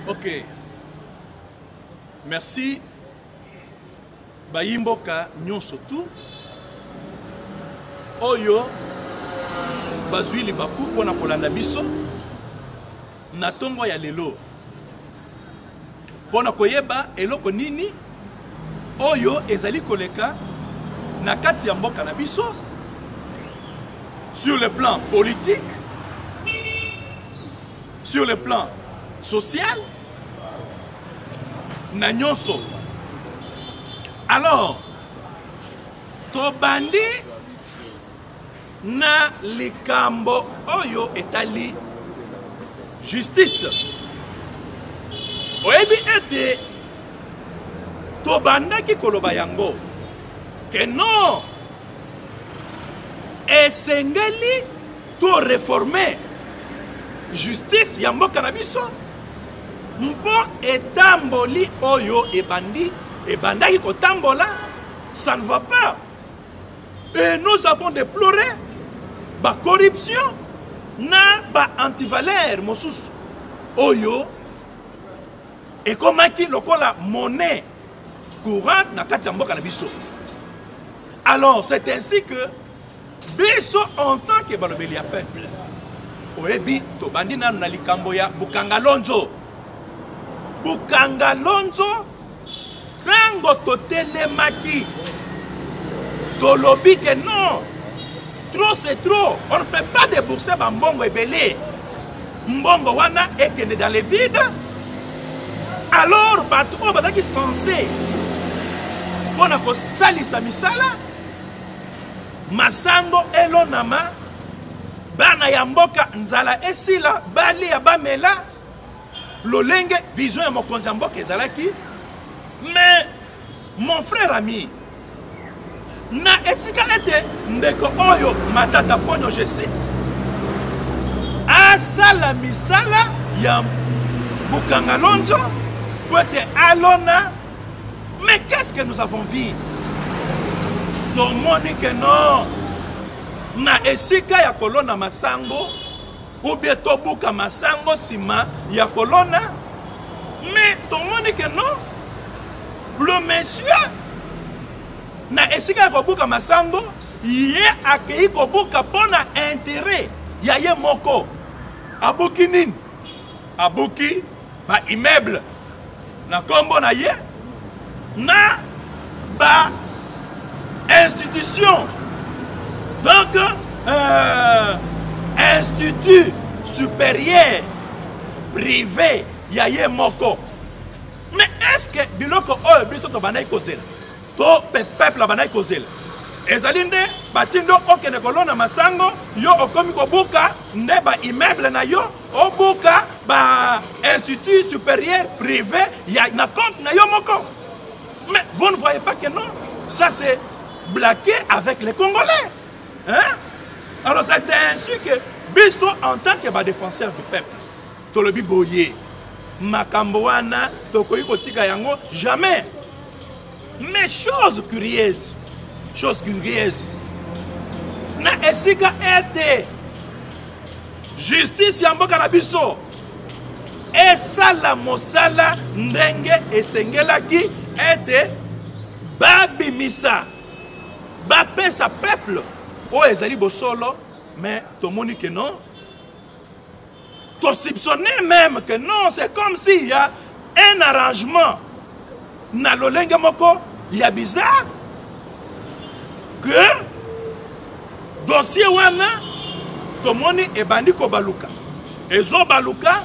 Ok. Merci. Bayimboka nyonsotu. Oyo. Bazwili baku pona kolanda biso. Na tongo ya lelo. Pona koyeba eloko nini. Oyo ezali koleka. Na kati ya mboka na biso. Sur le plan politique. Sur le plan social. Na nyonso. Alors, tobandi na likambo oyo etali justice. Oyebi ete tobandaki koloba yango que non esengeli to réformer justice ya mboka na biso mpo etamboli oyo ebandaki kotambola, ça ne va pas. Et nous avons déploré la corruption na ba antivaleur mosusu oyo ekomaki lokola monnaie courante na kati ya mboka na biso. Alors c'est ainsi que biso en tant que balobeli ya peuple oyebi tobandi nanu na likambo ya Bukangalonzo. Bukangalonzo tango totelemaki tolobi que non, trop c'est trop, on ne peut pas débourser mbongo ebele. Mbongo wana ekende dans les vides. Alors bato oyo bazaki censé mpona kosalisa misala masango elonama bana ya mboka nzala esila balia bamela lolenge vision ya mokonzi ya mboka ezalaki. Mais mon frère ami na esika ete ndeko oyo Matata Ponyo, je cite, asala misala ya Bukangalonzo pour être alona. Mais qu'est-ce que nous avons vu? Tout le monde dit que non. Na esika ya kolona masango ou bien tobuka masango sima ya kolona. Mais tout le monde dit que non. Le monsieur na esika ya kobuka masango ye akei kobuka pona intérêt ya ye moko. Abuki nini? Abuki ba immeuble na kombo na ye na ba institution. Donc institut supérieur privé ya ye moko. Mais est-ce que biloko oyo biso to banai kozela to peuple banai kozela ezali nde batindo okende kolona masango yo okomi kobuka nde ba immeuble na yo obuka ba institut supérieur privé ya na compte na yo moko? Mais vous ne voyez pas que non, ça c'est blagué avec les Congolais, hein? Alors c'est ainsi que biso en tant que défenseur du peuple tolobi boye makambo wana tokoyi kotika yango jamais. Mais chose curieuse na esika ete justice ya mboka na biso esala mosala ndenge esengelaki ete babimisa bapesa peuple oyo ezali bosolo. Mais tomoni que non, to soupçonner même que non, c'est comme s'il y a un arrangement na lolenge moko ya bizarre que dossier wana tomoni ebandi ko baluka ezo baluka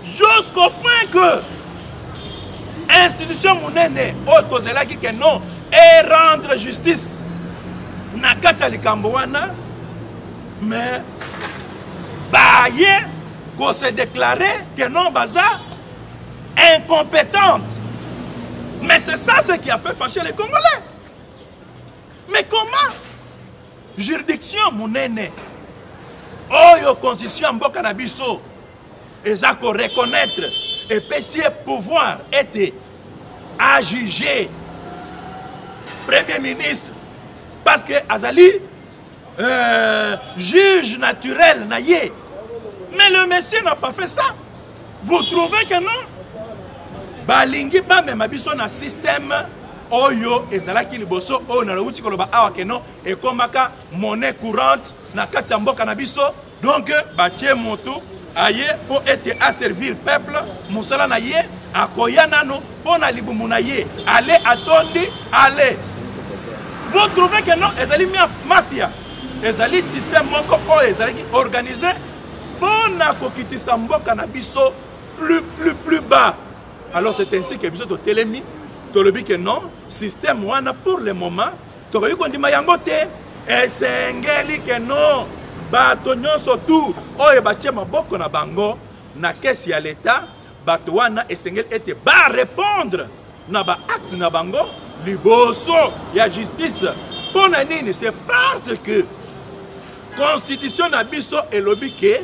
jusqu'au point que institution monene o tozelaki que non et rendre justice na kati ya likambo wana. Mais baye qu'on s'est déclaré que non baza incompétente. Mais c'est ça ce qui a fait fâcher les Congolais. Mais comment juridiction monene oyo constitution mboka na biso eza ko reconnaître et pesier pouvoir était à juger premier ministre parce que azali juge naturel na ye. Mais le monsieur n'a pas fait ça. Vous trouvez que non? Balingi ba même biso na système oyo ezalaki liboso oyo na lauti koloba awa ke non et komaka monnaie courante na kati ya mboka na biso. Donc batie moto aye pour être asservir peuple musala na ye akoya nano pour na libumu na ye allez atondi allez. Vous trouvez que non ezali mafia ezali système moko oyo ezalaki organisé pour na kokitisa mboka na biso plus bas. Alors c'est ainsi que biso to telemi tolobi que non système wana pour le moment tokoki kondima yango te esengeli que non bato nyonso tu oyo batie maboko na bango na kesi ya l'État bato wana esengeli ete ba répondre na ba acte na bango liboso ya justice. Pona nini? C'est parce que constitution na biso elobi que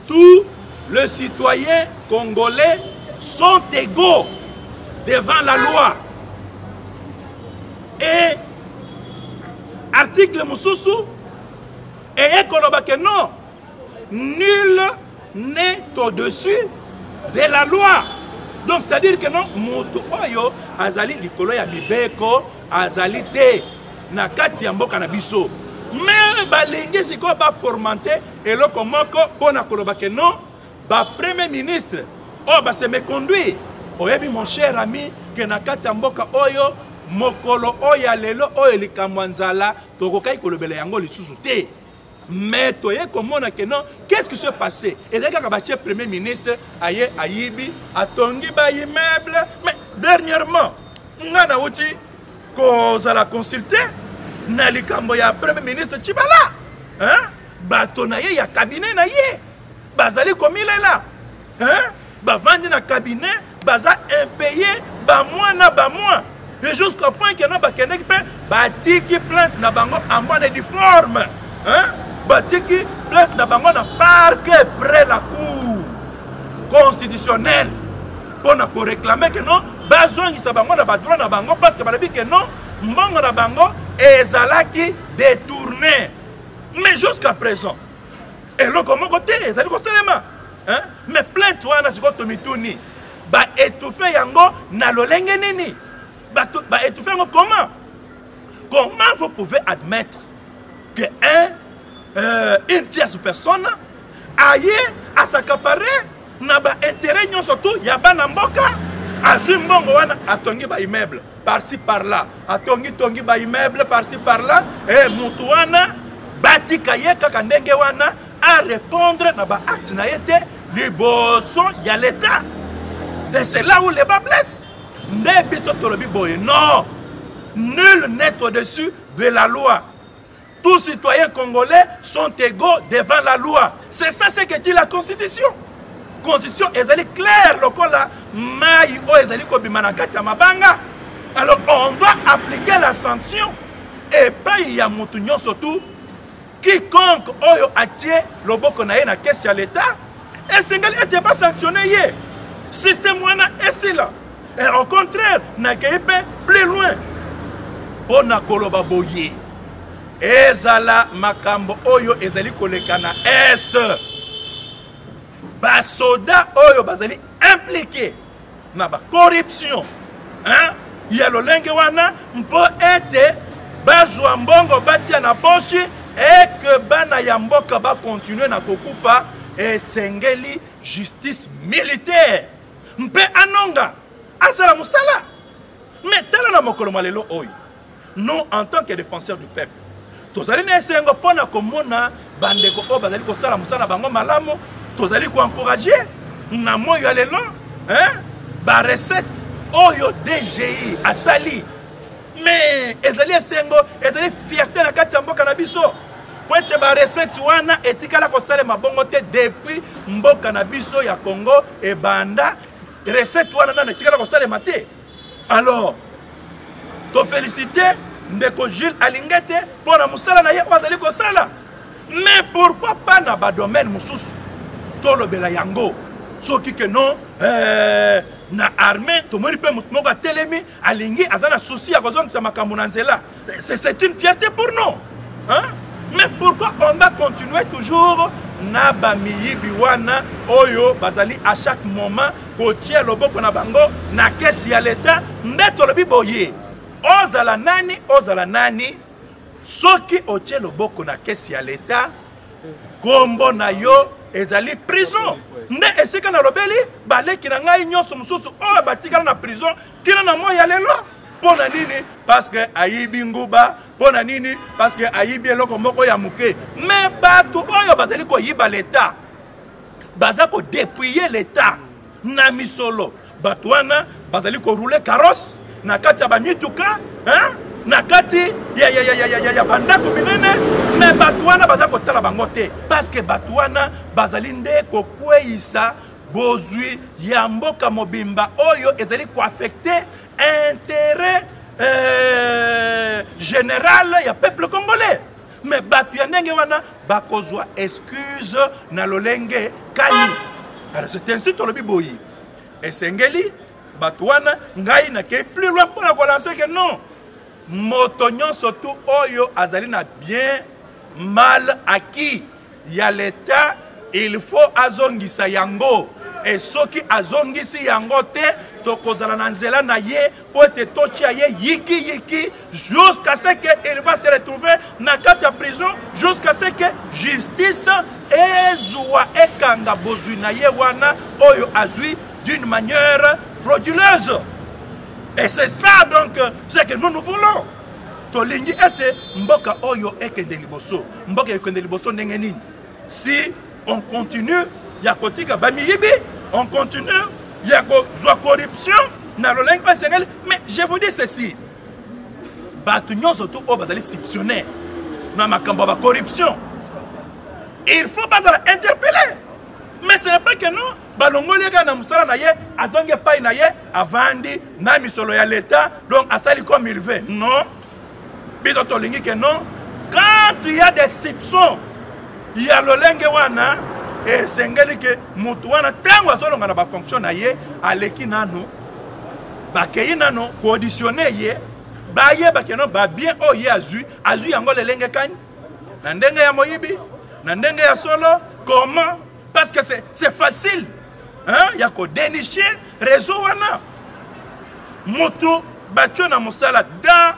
tous les citoyens congolais sont égaux devant la loi. Et article Moussousou et koloba que non, nul n'est au-dessus de la loi. Donc c'est-à-dire que non, moto oyo azali likolo ya mibeko azali te na kati ya mboka na biso. Mais balingi siko ba formanté eloko moko pona koloba que non, ba premier ministre oh bah c'est me conduire. Oyebi mon cher ami que na kati ya mboka oyo mokolo oya lelo oyo likamwanzala tokokai kolobela yango lisusu te. Mais toye komona que non, qu'est-ce qui s'est passé? Et dès que premier ministre aye ayibi atongi ba immeuble, mais dernièrement ngana wuti ko zala consulter na likambo ya premier ministre Tshibala. Hein? Bato na ye ya cabinet na ye. Bazali komilela. Hein? Bavandi na cabinet, baza impayé, ba mois. Et jusqu'au point que non bakeneki pe batiki plainte na bango en bonne et due forme. Hein? Batiki plainte na bango na parquet près la cour constitutionnelle pour na réclamer que non bazongi sa bango na badroit na bango parce que balabi que non mbongo na bango ezalaki détourné. Mais jusqu'à présent et le comment côté ezali kostelema. Hein? Mais plainte wana siko tomituni ba étouffer yango na lolenge nini ba étouffer yango comment vous pouvez admettre que une tierce personne aille à s'accaparer na ba intérêt nyonso tout ya bana mboka azwi mbongo wana atongi ba immeuble par-ci par-là atongi ba immeuble par-ci par-là et mutu wana batika ye kaka ndenge wana à répondre na ba acte na yete liboso ya l'État. Et c'est là où les bas blessent. Non, nul n'est au-dessus de la loi. Tous citoyens congolais sont égaux devant la loi. C'est ça ce que dit la Constitution. Constitution est claire, lokola mai o ezali ko bimanakati mabanga. Alors on doit appliquer la sanction et pas il y a mutu nyonso tout quiconque oyo atie loboko na ye na kesi ya l'État et Sénégal n'était pas sanctionné. Système wana est là. Et au contraire, n'a qu'à plus loin. On a koloba boye. Ezala makambo oyo ezali koleka na est. Ba soda oyo bazali impliqué na ba corruption. Hein? Il y a le lenge wana mpo ete bazwa mbongo batia na poche et que bana ya mboka ba continuer na kokufa. Et sengeli justice militaire. Mpe anonga asala musala. Mais tel na mokolo malelo oy. Nous en tant que défenseurs du peuple. Tozali na esengo pona komona bandeko o bazali ko sala musala bango malamu, tozali ko encourager na moyo alelo, hein? Ba recette oyo DGI asali. Mais ezali esengo, ezali fierté na kati ya mboka na biso. Pointe ba recette wana etikala ko sale mabongo te depuis mboka na biso ya Congo e banda recette wana na etikala ko sale maté. Alors to féliciter ndeko Jules Alingete pour la musala na ye ozali ko sala. Mais pourquoi pas na ba domaine mususu to lobela yango soki que non na armée to moni pe mutmoka telemi alingi azana souci ya kozongisa makambo na nzela. C'est une fierté pour nous. Hein? Mais pourquoi on va continuer toujours na bamiyibi wana oyo bazali à chaque moment kotie loboko na bango na kesi ya l'État nde tolobi boye ozala nani soki otie loboko na kesi ya l'État kombo na yo ezali prison nde esika na lobeli baleki na ngai nyonso mosusu oyo batikala na prison kino na moya lelo pona nini parce que ayibi nguba pona nini parce que ayibi eloko moko ya muke mais bato oyo bazali koyiba l'État baza ko dépouiller l'État na misolo bato wana bazali ko rouler carrosse na kati ya bamituka na kati ya bandako minene mais bato wana baza kotala bango te parce que bato wana bazali nde kokweyisa bozwi ya mboka mobimba oyo ezali koaffecte intérêt général ya peuple congolais mais bato ya ndenge wana bakozwa excuse na lolenge kani alors c'est ainsi tolobi boyi esengeli bato wana ngai nakei plus loin mpona kolancer que non moto nyonso tu oyo azali na bien mal acquis ya l'État il faut azongisa yango et soki azongisi yango te tokozala na nzela na ye po ete totia ye yiki jusqu'à ce que il va se retrouver na kati ya prison jusqu'à ce que justice ezwa ekanga bozwi na ye wana oyo azwi d'une manière frauduleuse. Et c'est ça donc ce que nous voulons. Tolingi ete mboka oyo ekende liboso. Mboka ekende liboso ndenge nini? Si on continue ya kotika bamiyibi, on continue ya kozwa corruption na lolenge osengeli, mais je vous dis ceci. Batu nyonso tu o bazali soupçonner na makambo ba corruption. Il faut pas interpeller. Mais ce n'est pas que non, balongoli na musala na ye, azonge pai na ye, avandi na misolo ya l'État, donc asali comme il veut. Non. Bito tolingi que non. Quand il y a des soupçons, il y a lolenge wana et sengeli que mutu wana tango azolonga na ba fonction na ye, aleki nanu ba kei nanu conditionner ye, ba ye ba que non ba bien o ye azu yango lelenge kani. Na ndenge ya moyibi, na ndenge ya solo, comment? Parce que c'est facile. Il y a qu'à dénicher réseau wana. Moto battu na musala dans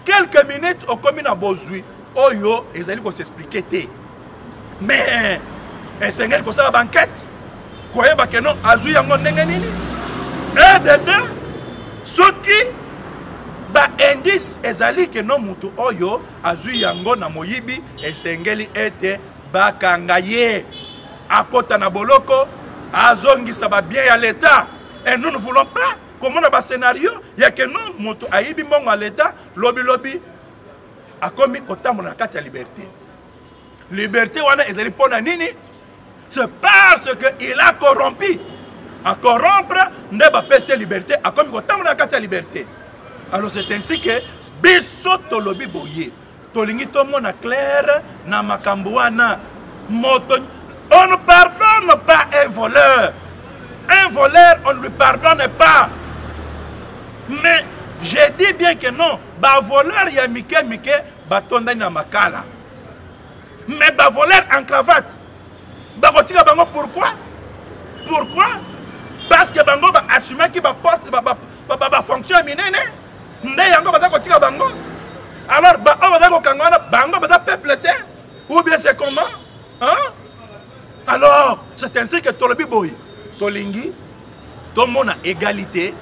quelques minutes au commune à Bozui. Oyo, ils allaient s'expliquer. Mais c'est un peu ça la banquette. Koye ba keno azu yango ndenge nini? Et dedans, ce qui ba indice ezali que non moto oyo azu yango na moyibi esengeli ete bakangaye. À côté na boloko, azongisa ba bien à l'État. Et nous ne voulons pas, comme on a un scénario, il y a que non, moto aïbi mon à l'État, lobby, a commis kotam na kati ya liberté. Liberté, wana ezali pona nini? C'est parce qu'il a corrompu. À corrompre, ne va pas se liberté, a commis kotam na kati ya liberté. Alors c'est ainsi que, biso to lobby boye. Tolingi to mona clair, na makambuana, moto. On ne pardonne pas un voleur. Un voleur, on ne lui pardonne pas. Mais je dis bien que non. Ba voleur, il y a Mike, batonda na makala. Mais ba voleur en cravate. Ba kotika bango pourquoi? Pourquoi? Parce que bango ba assumer qui ba porte ba fonction minene. Nde yango ba kotika bango. Alors ba o ba ko kangana bango ba peuple te. Ou bien c'est comment? Hein? Alors, c'est ainsi que Tolobi Boy, Tolingi, tout le monde a égalité.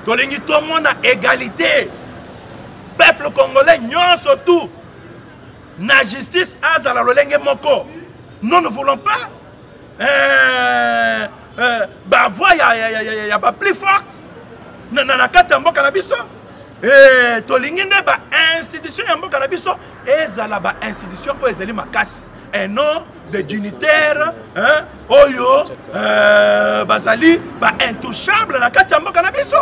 Tolingi, tout le monde a égalité. Peuple congolais, non surtout. La justice a la lolenge moko. Nous ne voulons pas. Bah, il y a pas plus forte. Nana kata mboka na biso. Tolingi ne ba institution ya mboka na biso. Ezala ba institution ko ezali makasi. Un nom de dignitaires, oyo, bazali, intouchable na kati ya mboka na biso.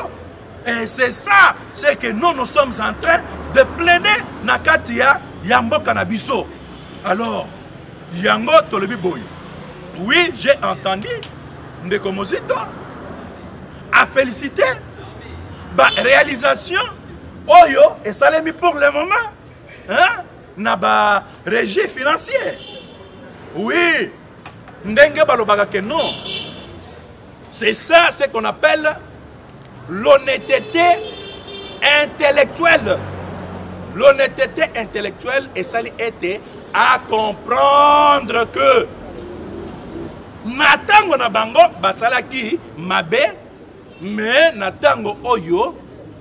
Et c'est ça, c'est que nous sommes en train de plaider na kati ya mboka na biso. Alors, yango tolobi boy. Oui, j'ai entendu Ndeko Mozito a félicité ba réalisation oyo et ça l'a mis pour le moment. Hein? Na ba régie financière. Oui, ndenge balobaka que non. C'est ça ce qu'on appelle l'honnêteté intellectuelle. L'honnêteté intellectuelle et ça était à comprendre que natango na bango basalaki mabe mais natango oyo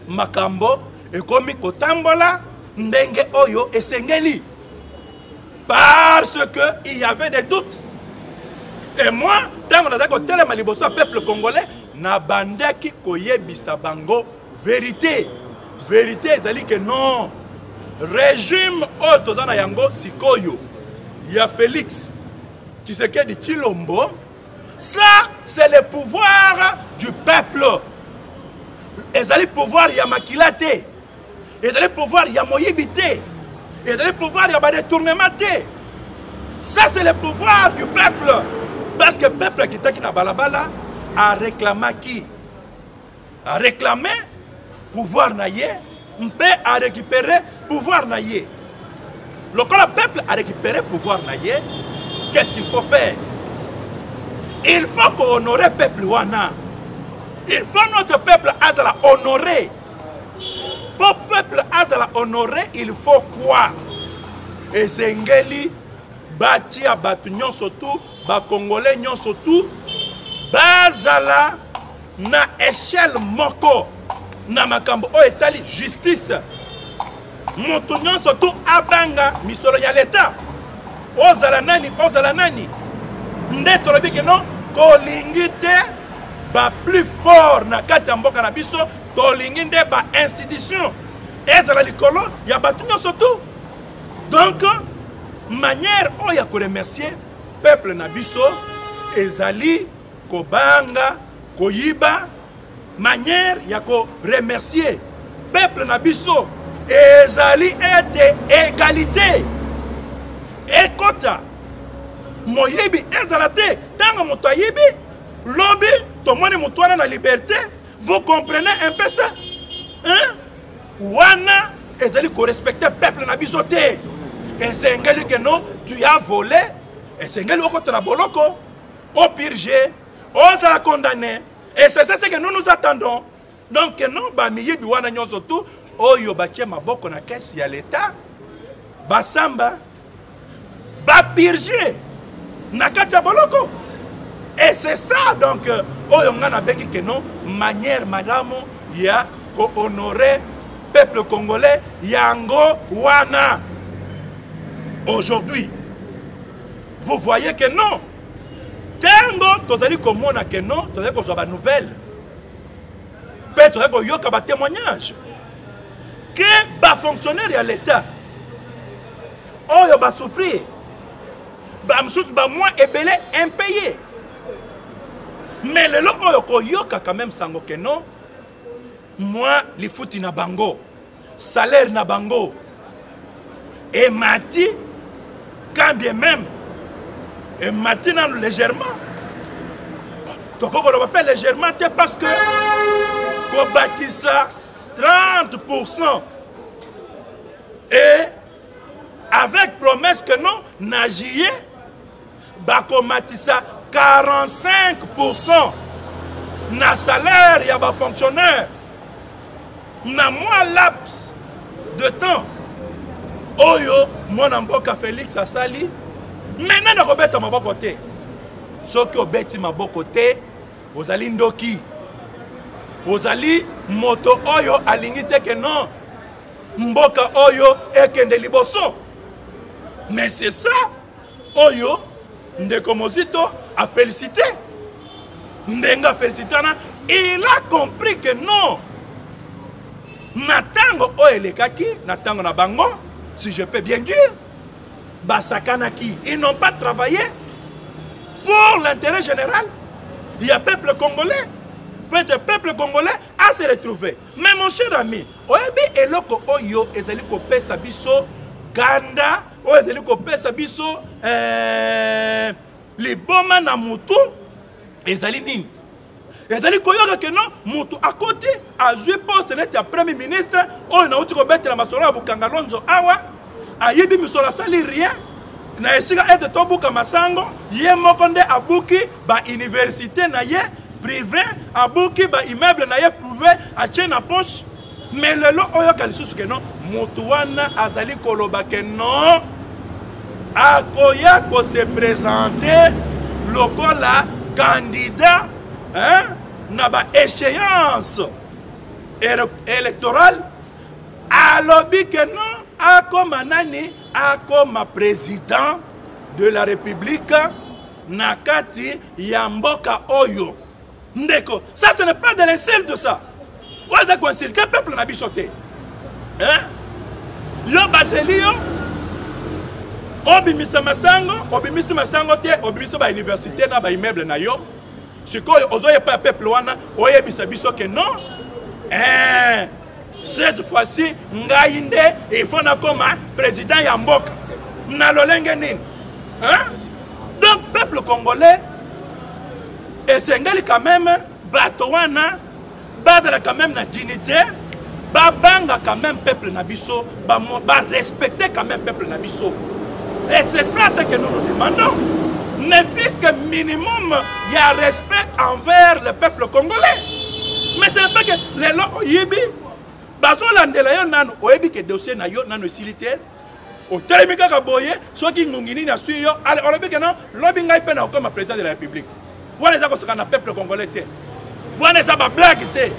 makambo ekomi kotambola ndenge oyo esengeli parce que il y avait des doutes. Et moi tango na dako telema liboso peuple congolais na bandaki koyebisa bango vérité. Vérité ezali que non régime otozana yango sikoyo ya Félix Tshisekedi Tshilombo, ça c'est le pouvoir du peuple. Ezali pouvoir ya makilate, ezali pouvoir ya moyibité, ezali pouvoir ya détournement. Ça c'est le pouvoir du peuple. Parce que le peuple qui était na balabala a réclamé qui? A réclamé pouvoir naïe, peut a récupéré pouvoir naïe. Quand le peuple a récupéré pouvoir naïe, qu'est-ce qu'il faut faire? Il faut qu'on le peuple wana. Il faut notre peuple azala honorer. Pour le peuple azala honorer, il faut quoi? Et c'est ngeli bati a batu nyon surtout, ba congolais nyon surtout, bazala na échelle moko. Na makambo o etali justice moto nyonso to abanga misolo ya leta ozala nani nde tolobi ke non tolingi te ba plus fort na kati ya mboka na biso tolingi nde ba institution ezala likolo ya batu nyonso to. Donc manière oyo ko remercier peuple na biso ezali kobanga koyiba. Manière yako remercier peuple nabiso ezali ete égalité ekota moyebi ezalate tanga moto ayibi lobi tomoni mutwana na liberté. Vous comprenez un peu ça, hein? Wana ezali ko respecter peuple nabiso te et c'est ngeli que non tu as volé et c'est ngeli okota na boloko au purger on t'a condamné. Et c'est ça que nous nous attendons. Donc, non, bamiye biwana nyonso tout, oyo batie maboko na kesi ya l'État, basamba, bapirger, na kati ya boloko. Et c'est ça, donc, oyo ngana bengi que non, manière madame, ya ko honorer peuple congolais, yango wana. Aujourd'hui, vous voyez que non. Tango, tozali komona que non, tozali kozwa ba nouvelle. Peut tozali koyoka ba témoignage. Que ba fonctionnaire ya l'État. Oyo ba souffrir. Ba msusu ba moins ebele impayé. Mais le lo oyo koyoka quand même sango que non. Moi, li futi na bango. Salaire na bango. Et mati, quand bien même. Et maintenant, légèrement, donc on va faire légèrement parce que qu'on bâtit ça 30% et avec promesse que non, nagier, bah qu'on bâtit ça 45% na salaire, il y a des fonctionnaires, na moins laps de temps. Oyo, mon amboka Félix Asali. Maintenant, on va ma côté. Ce qui est ma côté, vous allez ndoki. Vous allez moto oyo alingite que non. Mboka oyo ekende liboso. Mais c'est ça. Oyo, Ndekomozito a félicité. Ndenga félicitana. Il a compris que non. Natango oyo lekaki, natango na bango, si je peux bien dire. Basakanaki, ils n'ont pas travaillé pour l'intérêt général. Il y a peuple congolais. Le peuple congolais a se retrouvé. Mais mon cher ami, oyebi eloko oyo ezali ko pesa biso ganda, oyo ezali ko pesa biso liboma na mutu ezali nini? Ezali koyoka que non, mutu à côté a joué poste net ya premier ministre, oyo na uti ko betela masolo ya Bukanga Lonzo awa. Ayebi misola sali rien na esika ete tobuka masango ye moko nde abuki ba université na ye privé abuki ba immeuble na ye privé atie na poche mais lelo oyoka lisusu ke non motu wana azali koloba ke non akoya ko se présenter lokola candidat na ba échéance électorale alobi ke non akoma nani akoma président de la République nakati ya mboka oyo ndeko. Ça ce n'est pas de l'insulte de ça. On a consulté le peuple na bisoté. Yo baseli yo obimisa masango te obimisa ba université na ba immeuble na yo. Sikoyo ozoye pa peuple wana oyebisa biso ke non. Cette fois-ci ngai nde il faut na koma président ya mboka. Na lolenge nini? Donc peuple congolais esengeli quand même bato wana badala quand même na dignité babanga quand même peuple na biso ba respecter quand même peuple na biso. Et c'est ça ce que nous nous demandons. Ne fût-ce que minimum il y a respect envers le peuple congolais. Mais ce n'est pas que les lois yibi baso landela yo nano oyebi ke dossier na yo nano silité au télémika kaboye soki ngungini na suyo ale olobi ke non lobi ngai pe na comme président de la République. Wana za ko saka na peuple congolais te. Wana za ba blague te.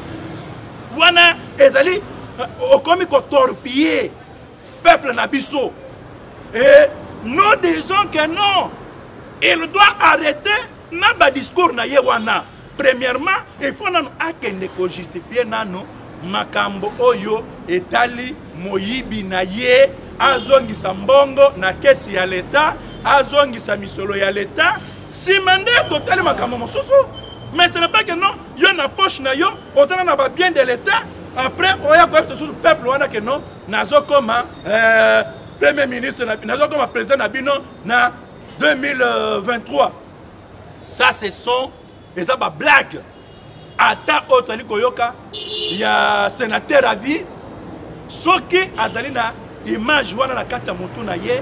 Wana ezali okomi ko torpiller peuple na biso. Et nous disons que non. Il doit arrêter na ba discours na ye wana. Premièrement, il faut nanu akende ko justifier nanu makambo oyo etali moyibi na ye azongisa mbongo na kesi ya leta azongisa misolo ya leta simande totali makambo mosusu. Mais ce n'est pas que non yo na poche na yo otana na ba bien de l'état après oya ko ce peuple wana que non nazo koma premier ministre nazo koma président na bino na 2023. Ça ce sont les aba blagues. Ata otali koyoka ya sénateur à vie soki azali na image wana na kati ya mutu na ye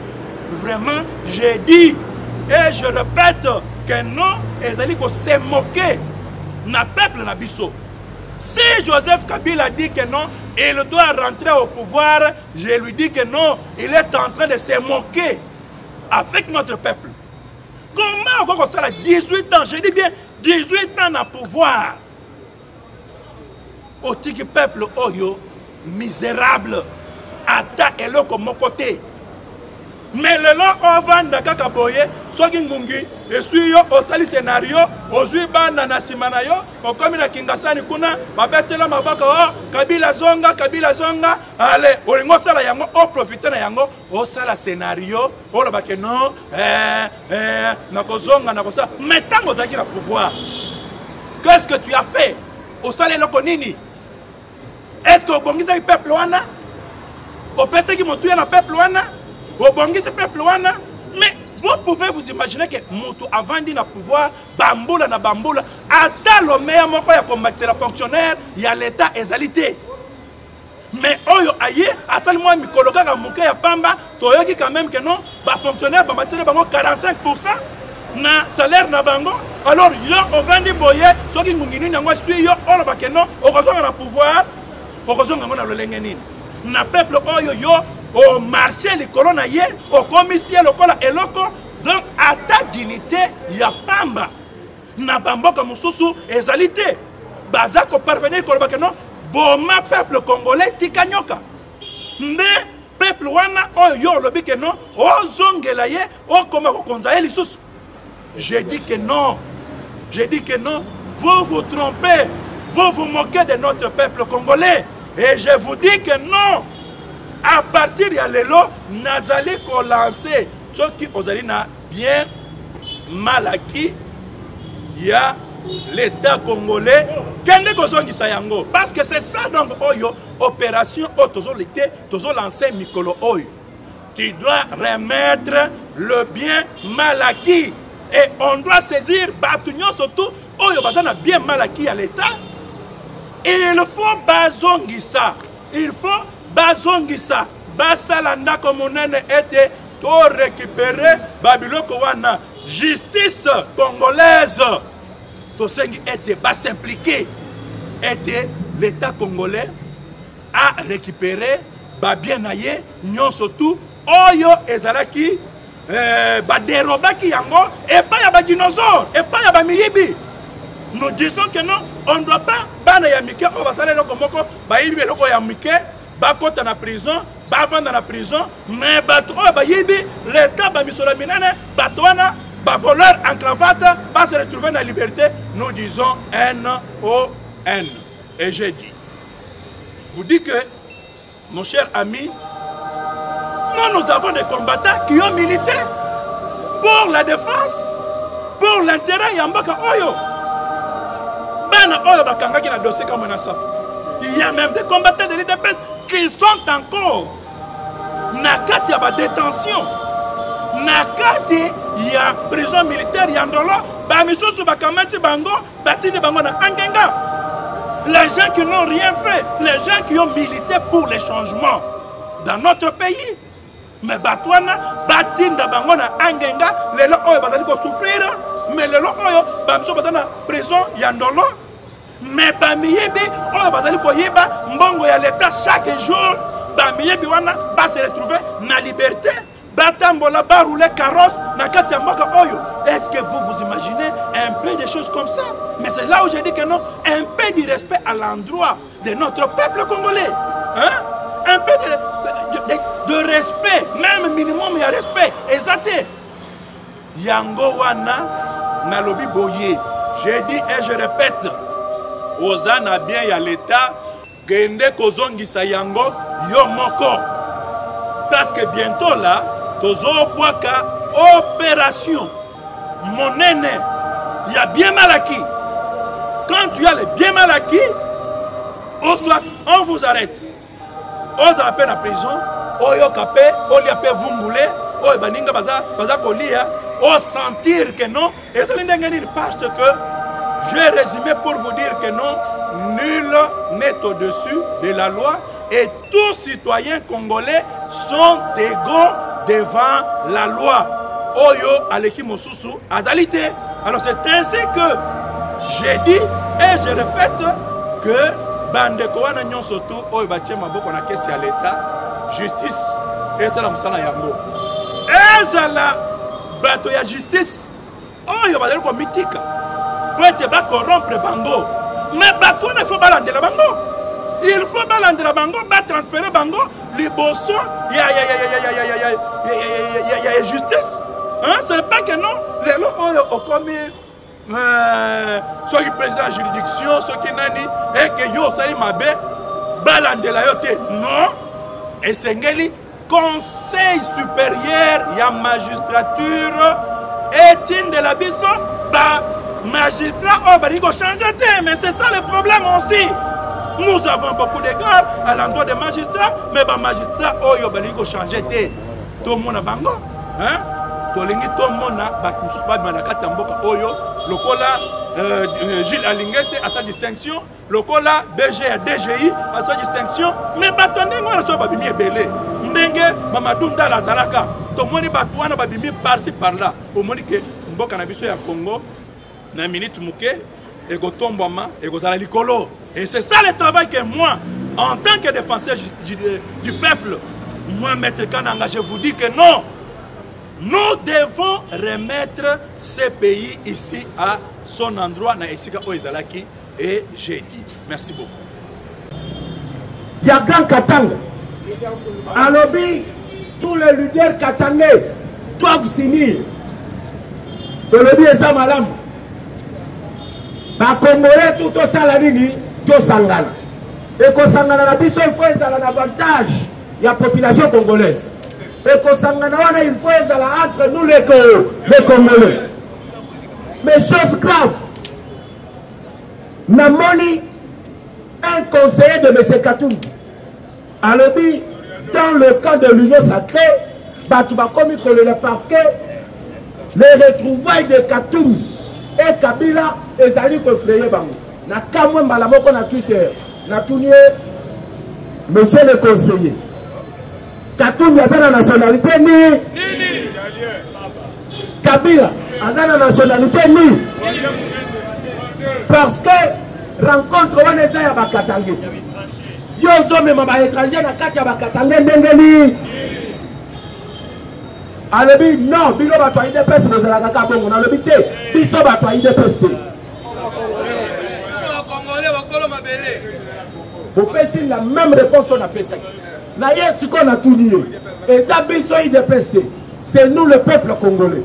vraiment j'ai dit et je répète que non ezali ko se moquer na peuple na biso. Si Joseph Kabila dit que non il doit rentrer au pouvoir, je lui dis que non, il est en train de se moquer avec notre peuple. Comment on ça 18 ans, je dis bien 18 ans na pouvoir. Au tiki peuple oyo misérable ata eloko mokote. Mais le long on vanda kaka boye soki ngungi esui yo osali scénario ozui banda na simana yo okomi na Kingasani kuna babetela mabaka Kabila zonga ale olingo sala yango o profiter na yango o sala scénario o lobake non na kozonga na kosa. Mais tango zaki na pouvoir, qu'est-ce que tu as fait au sale loko nini? Est-ce que au bongisa peuple wana au pèse qui montuye na peuple wana au bongisa peuple wana? Mais vous pouvez vous imaginer que Moutou avant de pouvoir bamboula na bamboula ata le meilleur moko ya combattre la fonctionnaire il y a l'état égalité. Mais oyo aye asali moi mikolo kaka muke ya pamba toyoki quand même que non ba fonctionnaire ba matele bango 45% na salaire na bango. Alors yo ovandi boye soki ngungini nango sui yo olo ba que non okozonga na pouvoir okozonga ngona lolenge nini na peuple oyo yo au marché les corona ye au commissaire lokola eloko. Donc à ta dignité ya pamba na bamboka mususu égalité bazako parvenir koloba que non boma peuple congolais tikanyoka mais peuple wana oyo lobi que non ozongela ye okoma kokonza ye lisusu. Je dis que non, vous vous trompez, vous vous moquez de notre peuple congolais. Et je vous dis que non, à partir de l'élo, nous allons lancer ce qui aujourd'hui n'a bien mal acquis. Il y a l'État congolais, parce que c'est ça donc oyo opération toujours lancé Mikolo oyo. Tu dois remettre le bien mal acquis. Et on doit saisir Batunion surtout, oyo bazana bien mal acquis à l'État. Il faut bazongisa. Il faut bazongisa. Basalanda comme on était to récupérer babiloko wana justice congolaise to sengi était bas s'impliquer était l'état congolais a récupéré ba bien naye nyon surtout oyo ezalaki ba dérobaki yango et pas ya ba dinosaure et pas ya ba miyibi. Nous disons que non, on ne doit pas bana ya mike o basale loko moko ba yibi loko ya mike ba kota na prison ba vanda na prison mais bato ba yibi l'état ba misola minane bato wana ba voleur en cravate va se retrouver dans la liberté. Nous disons N-O-N. Et j'ai dit, vous dites que, mon cher ami, nous avons des combattants qui ont milité pour la défense, pour l'intérêt Yambaka Oyo. Il y a même des combattants de l'IDPS qui sont encore nakati ya ba détention. Nakati ya prison militaire yandolo ba misusu bakamati bango batini bango na angenga. Les gens qui n'ont rien fait, les gens qui ont milité pour les changements dans notre pays. Mais batwana batinda bango na angenga lelo oyo bazali ko souffrir mais lelo oyo ba misusu batana prison yandolo mais ba miyebi oyo bazali ko yeba mbongo ya l'état chaque jour ba miyebi wana ba se retrouver na liberté. Batambola ba rouler carrosse na kati ya mboka oyo. Est-ce que vous imaginez un peu de choses comme ça? Mais c'est là où j'ai dit que non, un peu de respect à l'endroit de notre peuple congolais. Hein? Un peu de respect, même minimum de respect. Exacté. Yango wana na lobi boye. J'ai dit et je répète, ozana bien ya l'état kende kozongisa yango yo moko. Parce que bientôt là, tozo boaka opération. Mon aîné, il y a bien mal acquis. Quand tu as les bien mal acquis, on vous arrête. On vous appelle à prison, on y appelle, on y appelle vumbule, on y baninga baza kolia, on sentir que non. Et ça parce que je vais résumer pour vous dire que non, nul n'est au-dessus de la loi et tous citoyens congolais sont égaux devant la loi. Oyo aleki mosusu azalité. Alors c'est ainsi que j'ai dit et je répète que bandeko wana nyonso tu oyo batie maboko na kesi ya l'état justice etala musala yango ezala bato ya justice oyo bazali ko mitika po ete ba corrompre bango mais bato wana faut balandela bango. Il faut balandela bango ba transférer bango liboso ya justice. Hein? Ce n'est pas que non, les lois ont commis ceux qui président de la juridiction, ceux qui nani, et que yo sali mabe, balandela yote. Non, et c'est ngeli conseil supérieur, ya magistrature, et de la biso, ba magistrat, oh, bah, il faut changer, mais c'est ça le problème aussi. Nous avons beaucoup d'égards à l'endroit des magistrats, mais les magistrats, oh, il faut changer. Tout le monde a bango. Hein? Tout le monde a oyo. Le Gilles Alingete à sa distinction. Le BG à DGI à sa distinction. Mais attendez, nous avons babimi belé. Ndenge, Mamadou Ndala Zalaka. Tout le monde a babimi par-ci par-là. Au moment que Mboka na biso ya Congo, na minute muke, et go tombama, et go zala likolo. Et c'est ça le travail que moi, en tant que défenseur du peuple, moi, Maître Kananga, je vous dis que non, nous devons remettre ce pays ici à son endroit, na Esika Oezalaki, et j'ai dit. Merci beaucoup. Il y a Grand Katanga. À lobby, tous les leaders katangais doivent signer. Le lobby est ça, madame. Les Congolais, tout au salanini, tout sangana. Et qu'on sangana la biso, il faut un avantage. Il y a la population congolaise. Et qu'on sangana, il faut entre nous les Congolais. Mais chose grave, Namoni, un conseiller de M. Katoum, à l'objet, dans le camp de l'Union sacrée, Batouba commis parce que les retrouvailles de Katoum et Kabila, ils allaient confrérer Bango. Na kamwe malamoko na Twitter, na tourné, monsieur le conseiller. Katumbi a la nationalité ni. Kabila a la nationalité ni. Parce que rencontre on est à Bakatangue. Yozo même à étranger na kati ya Bakatangue ndengeli. Alobi non, bino bato a IDPS bozala kaka bongo na lobi te. Biso bato a IDPS te. Vous pensez la même réponse on a pensé. Na yesu qu'on a tout nié. Et ça biso IDPS te. C'est nous le peuple congolais.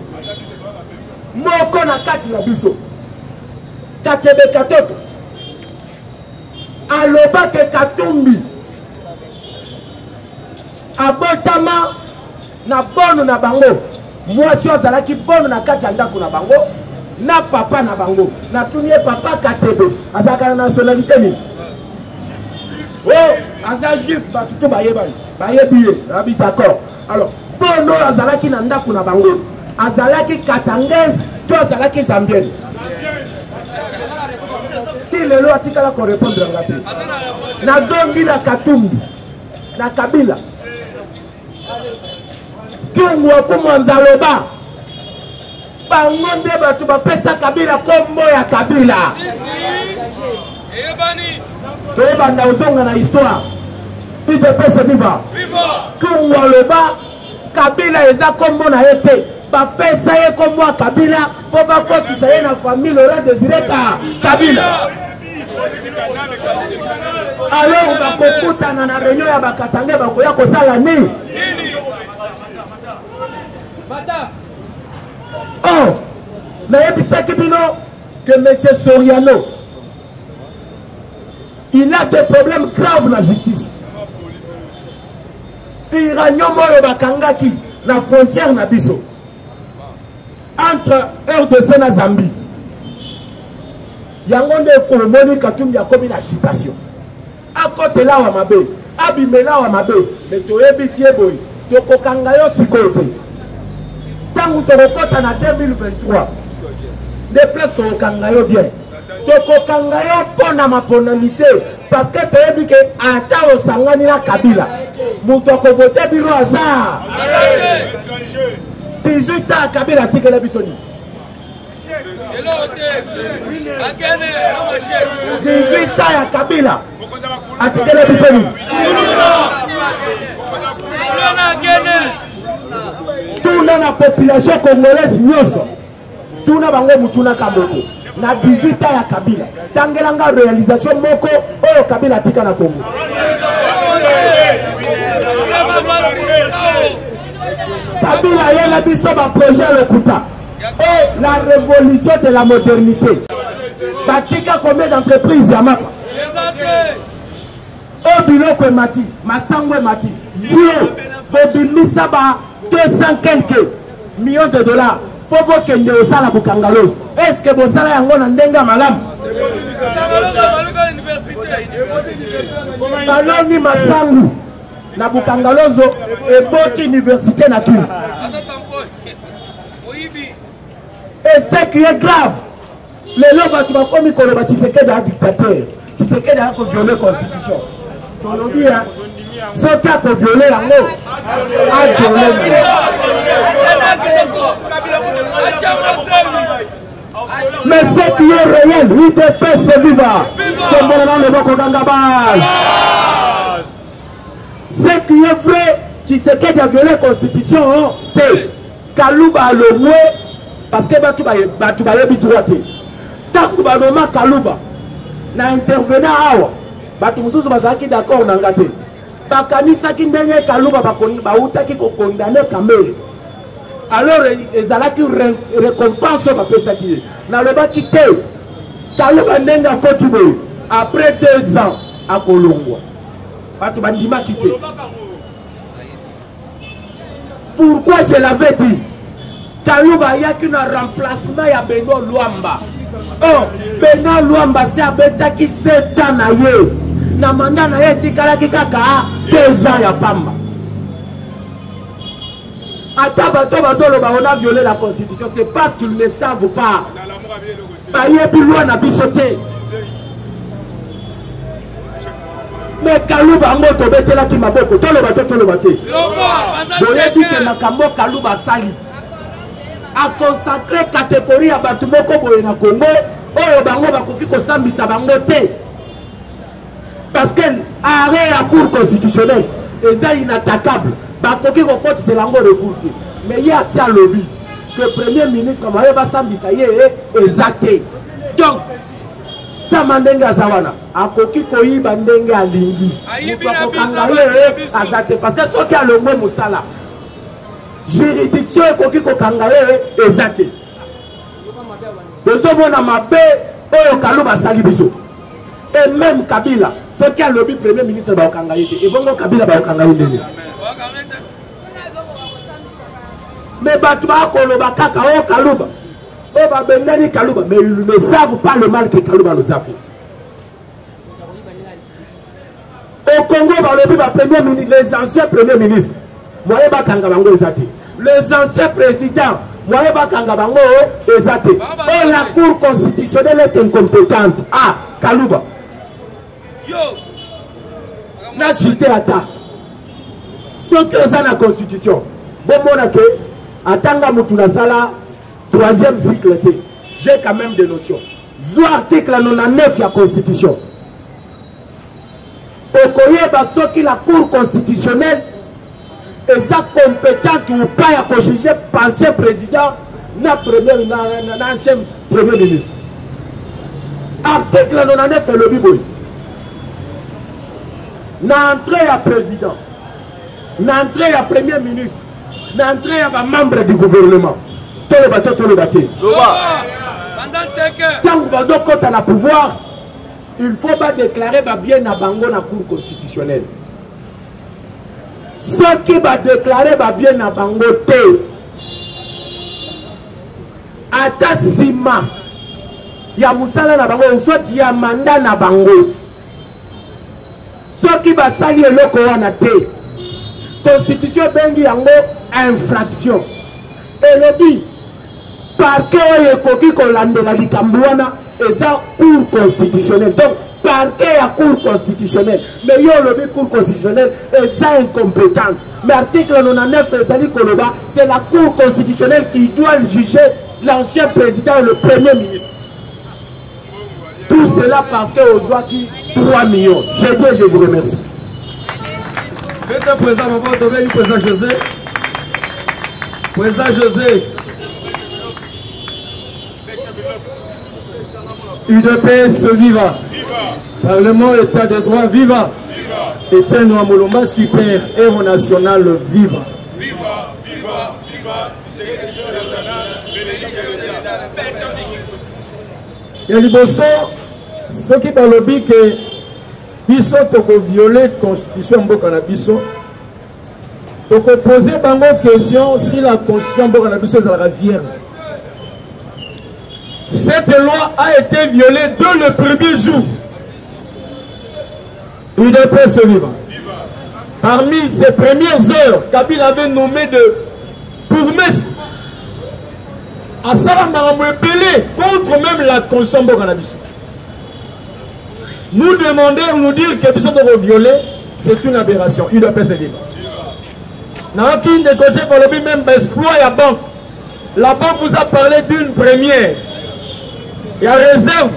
Moko na kati na biso. Katebe katoto. Aloba ke Katumbi. Abotama na bono na bango. Mwasi ozalaki bono na kati ya ndako na bango. Na papa na bango. Na tunie papa Katebe. Azaka na nationalité ni. Oh, aza juif batutu bayebani. Bayebiye. Rabi d'accord. Alors, bono azalaki na ndako na bango. Azalaki Katangese. To azalaki Zambienne. Ti lelo atikala ko répondre ngate. Na zongi na Katumbi. Na Kabila. Tungu akumo nzaloba. Bangonde batu bapesa Kabila kombo ya Kabila. Toyebanda uzonga na histoire. IDPS viva. Tungu aloba Kabila eza kombo na yete. Bapesa ye kombo ya Kabila po bakotisa ye na famille Laurent Désiré Kabila. Alors bakokutana na réunion ya Bakatange bakoya kosala nini? Oh, nayebisaki bino que M. Soriano il a des problèmes graves na justice. Iranium oyo bakangaki na frontière na biso entre RDC na Zambie. Yango nde komoni Katumbi akomi na agitation. Akote la wa mabe, abimela wa mabe, mais toyebisi eboyi, tokokanga yo sikote. Tangu tokokota na 2023. De place tokokanga yo bien. Tokokanga yo pona maponanité parce que toyebi ke ata osangani na Kabila. Muto ko voter biro azar. 18 ans Kabila tikela bisoni. 18 ans ya Kabila atikela bisoni. Tuna na population congolaise nyoso. Tuna bango mutuna kamboko. Na 18 ans ya Kabila. Tangelanga réalisation moko oyo Kabila atika na Congo. Kabila yena biso ba projet Lokuta. Et la révolution de la modernité. Batika combien d'entreprises ya mapa? Obiloko emati, Masango emati. Yo, bobimisa ba 200 quelques millions de dollars. Pobo kende osala bukangalos. Est-ce que bosala yango na ndenga malamu? Baloni Masango na bukangalozo eboti université na Kini. Et ce qui est grave, les lois batu bakomi koloba Tshisekedi a dictateur. Tshisekedi a violé la constitution. Dans le bien, ceux qui ont violé yango a violé. Mais ce qui est réel, IDPS viva. Comme on le voit Kokanga base. Ce qui est vrai, Tshisekedi a violé la constitution. Kalouba a le mot. Parce que batu ba yebi droite. Tangu ba noma Kalouba na intervenant awa batu mususu bazaki d'accord na ngate. Bakanisa ki ndenge Kalouba ba utaki ko condamner Kamere. Alors ezalaki récompense ba pesa ki. Na le baki te. Kalouba ndenga kotibo après 2 ans à Kolongwa. Batu bandima kité. Pourquoi je l'avais dit? Kalouba yaki na remplacement ya Benoît Luamba. Oh, Benoît Luamba si abetaki 7 ans na ye. Na mandat na ye tikalaki kaka 2 ans ya pamba. Ata bato bazoloba on a violé la constitution, c'est parce qu'ils ne savent pas. Bayebi loi na bisote. Mais Kalouba ngo tobetela ki maboko toloba te. Boyebi ke makambo Kalouba sali. A consacré catégorie à batu moko boye na Congo oyo bango bakoki kosambisa bango te. Parce que arrêt la cour constitutionnelle est inattaquable. Bakoki kokotisa bango recours te. Mais il y a ça lobby que le premier ministre Maye basambisa ye exacté. Donc ça mandenge azawana akoki koyiba ndenge alingi. Mutokokanga ye azate parce que soki alongwe musala juridiction ekoki kokanga ye exacté. Bozomona mabe oyo Kalouba sali biso. Et même Kabila, ce qui a lobby premier ministre baokanga ye te. Et bongo Kabila baokanga ye ndenge. Mais Batouba Koloba Kaka o Kalouba. O Babengani Kalouba. Mais ils ne savent pas le mal que Kalouba nous a fait. Au Congo, les anciens premiers ministres, les anciens présidents, et la Cour constitutionnelle est incompétente. Ah, Kalouba. Na chité à ta. Ce que ça la constitution. Bon, mon accueil. Atanga Mutuna Sala, 3e cycle, j'ai quand même des notions. Zo article 99 de la Constitution. Okoye Basoki, la Cour constitutionnelle, est compétente ou pas à juger l'ancien président, l'ancien premier ministre. Article 99 est le Bible. N'entrée à président, n'entrée à premier ministre. D'entrer à membre du gouvernement. Tout le bateau. Tant que vous avez le pouvoir, il ne faut pas déclarer bien à Bango dans la Cour constitutionnelle. Ceux qui vont déclarer bien à Bango, Ata Sima, il y a Moussala na Bango, ou soit il y a mandat na Bango. Ceux qui vont salir le Coran Constitution bengi yango infraction. Et le dit parquet ekoki kolandela likambo wana eza cour constitutionnelle. Donc parquet à cour constitutionnelle. Mais yo le cour constitutionnelle eza incompétente. Mais article 99 ezali koloba, c'est la cour constitutionnelle qui doit juger l'ancien président et le premier ministre. Tout cela parce que Ozwaki 3 millions. Je vous remercie. Président Maman Tobé, président José. Président José. UDPS viva. Parlement État de droit viva. Etienne Ouamolomba, super héros national viva. Viva, viva, viva. Et liboso, ceux qui parlent que biso toko violer la constitution mboka na biso toko poser bango question si la constitution mboka na biso est vierge. Cette loi a été violée dès le premier jour. UDPS vivant. Parmi ses premières heures, Kabila avait nommé de bourgmestre à Salamaramu ébélé contre même la constitution mboka na biso. Nous demander ou nous dire que nous sommes violés, c'est une aberration. Il doit pas se dire. N'a aucune de côté pour le même exploit à la banque. La banque vous a parlé d'une première. Il y a réserve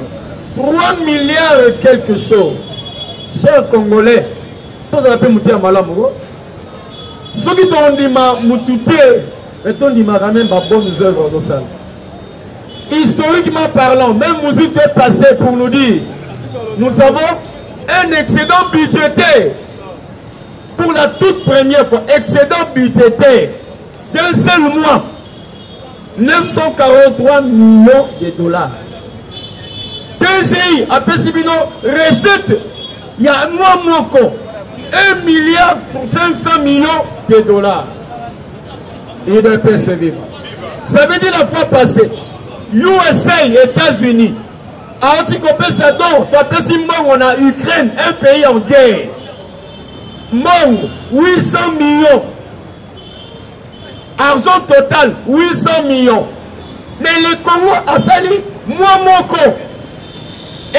3 milliards et quelque chose. Chers Congolais, tous avez pu monter à Malamouro. Ceux qui t'ont dit moutouté, et t'ont dit quand même pas bonnes œuvres dans ça. Historiquement parlant, même Mouzik est passé pour nous dire. Nous avons un excédent budgétaire pour la toute première fois. Excédent budgétaire d'un seul mois. 943 millions de dollars. TGI a Pessibino recette. Il y a un mois moko. 1 milliard 500 millions de dollars. Et de PSV. Ça veut dire la fois passée. USA, États-Unis. Anticopé Sadon, on a Ukraine, un pays en guerre. Mong, 800 millions. Argent total, 800 millions. Mais le Congo a sali, moi mon con.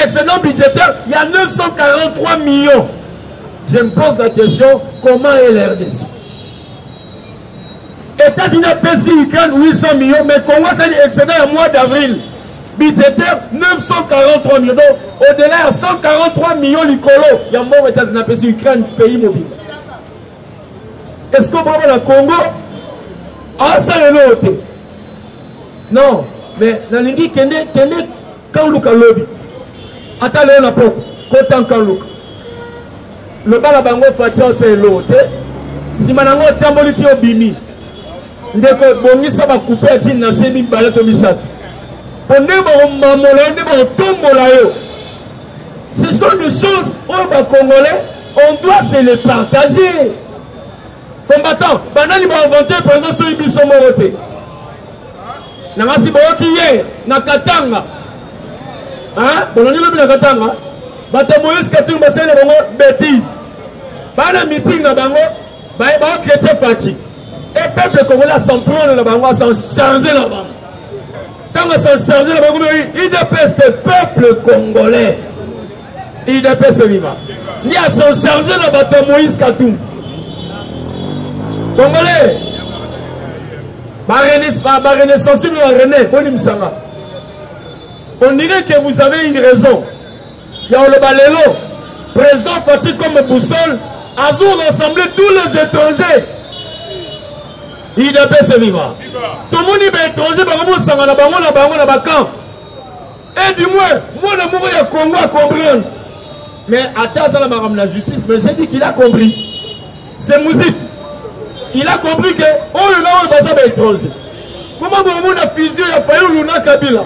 Excédent budgétaire, il y a 943 millions. je me pose la question, comment est l'RDC? États-Unis a payé Ukraine 800 millions, mais Congo s'est excédé au mois d'avril. Budgétaire 943 millions. Donc, au-delà de 143 millions l'icolo. Il y a un bon États-Unis a payé Ukraine, pays mobile. Est-ce qu'on peut avoir le Congo? Ah, ça est l'autre. Non, mais dans l'Indy, quand Luka lobby. Attends, là, on a pas. Quand quand Luka. Le bas la bango fatia c'est l'autre. Si manango tamboliti au bimi. Ndeko bongi ça va couper à Jin Nasemi Balato Michel. Pendant ce sont des choses aux Congolais, on doit se les partager. Combattants, banani va inventer par exemple sur Ibiso Morote. Namasi Boyoki hier, Nakatanga. Hein? Bonani le Nakatanga. Bata Moïse Katung Basel le Bango bêtise. Bana meeting na Bango, Bango chrétien fati. Et peuple congolais s'en prendre na Bango, s'en charger na Bango. Quand on s'en charge, il dépêche le peuple congolais. Il dépêche le vivant. Il a s'en chargé le bateau Moïse Katum. Congolais. On dirait que vous avez une raison. Il y a le balélo. Président Fatih comme boussole. Azur rassembler tous les étrangers. Il dépêche le vivant. Tout le monde est étranger, par exemple, ça va la banque. Et du moins, moi, le mouvement est Congo à comprendre. Mais attends, ça va la justice, mais j'ai dit qu'il a compris. C'est musique. Il a compris que, oh, là, on va étranger. Comment on a fusion, il a fallu Luna Kabila.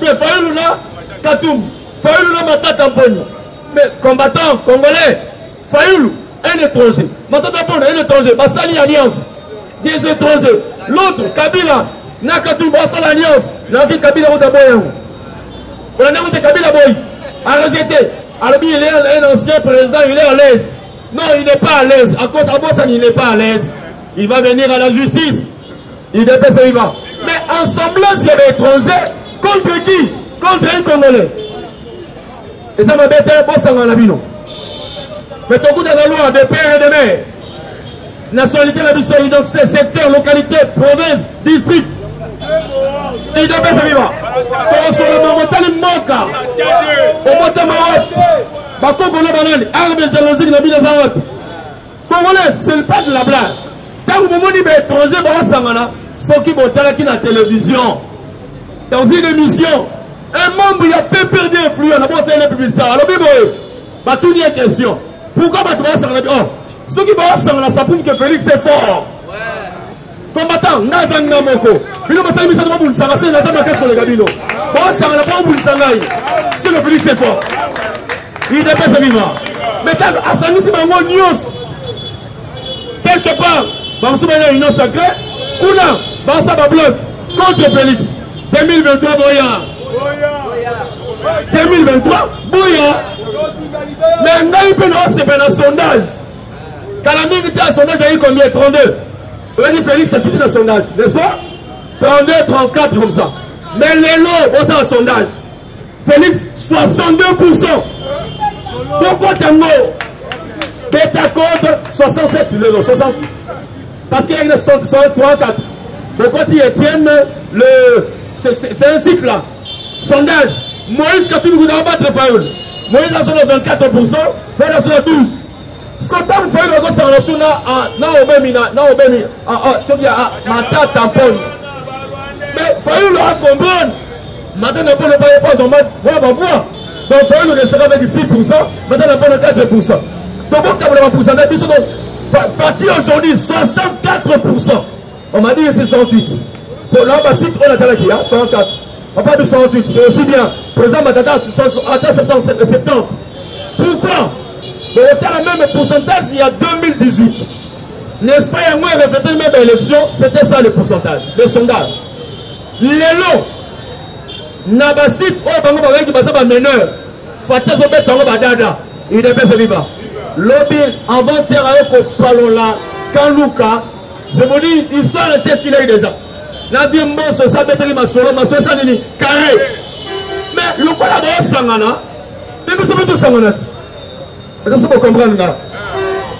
Mais il a fallu Luna Katoum. Il a fallu Luna Matata Pogno. Mais combattant congolais, Fayoulou, un étranger. Matata Pogno, un étranger. Bassali Alliance. Des étrangers. L'autre, Kabila, Nakatou, Bassal Alliance, Naki Kabila Moutaboyang. On a dit Kabila Boy, a rejeté. Alors, il est un ancien président, il est à l'aise. Non, il n'est pas à l'aise. À cause de ça, il n'est pas à l'aise. Il va venir à la justice. Il dépasse, il va. Mais ensemble, il y avait étrangers. Contre qui? Contre un Congolais. Et ça m'a bêté, bon sang en abino. Mais ton coup de la loi de père et de mère. Nationalité, la mission, identité, secteur, localité, province, district. Il dépasse, il va. Pour sur le moment, il manque. Au moment, il Congolais, banane, armes géologiques, la vie des Arabes. Congolais, ce n'est pas de la blague. Tant que vous êtes étranger, ceux qui vont à la télévision, dans une émission, un membre il a peu perdu influence, c'est une publicité. Alors, tout y est question. Pourquoi vous êtes ceux qui vont ça prouve que Félix est fort. Combattant, Nazanga Moko. Il a passé une mission de Boun Sanga, c'est Nazanga Kesko le Gabino. Bon, ça n'a pas Boun Sangaï. C'est que Félix est fort. Il dépasse le vivant. Mais quand Assani c'est un news, quelque part, Bamsou a une union sacrée, Kuna, Bansa bloc contre Félix. 2023, Boya. 2023, Boya. Mais il peut pas un sondage. Quand la minute était à sondage, il y a eu combien? 32. On a dit Félix a quitté le sondage, n'est-ce pas? 32, 34 comme ça. Mais les lots, bon, c'est un sondage. Félix, 62%. Pourquoi t'as un mot? Bêta code 67, le 60. Parce qu'il y a une 64. Donc quand ils tiennent c'est un cycle là. Sondage. Moïse Katou nous a battre Fayoul. Moïse a sur le 24%, Fayoul a sur le 12%. Ce qu'on t'a fait, c'est un relation Mata tampon. Mais Fayoul a compris. Maintenant, on ne peut pas en mode, on va voir. Donc Fayoul restera avec 6%, maintenant on a 4%. Donc on a un pourcentage. Fatih aujourd'hui, 64%. On m'a dit que c'est 68. Pour l'ambassade, on a dit 64. On parle de 68, c'est aussi bien. Président Matata, attends 70. Pourquoi? On a le même pourcentage il y a 2018. N'est-ce pas, il y a moins reflété même élection, c'était ça le pourcentage, le sondage. Les lots, Nabasit, oh, bango avec qui passe par meneur. Fatih Zobet, tango badada. Il est bien vivant. Lobby, avant-hier, avec parlons là, quand Luka, je vous dis, l'histoire, c'est ce qu'il a eu déjà. La vie monstre, ça bêterie, ma solo, ma soeur, ça n'est carré. Mais le quoi là-bas, Sangana, depuis ce moment, Sangana. Mais ça, c'est pour comprendre là.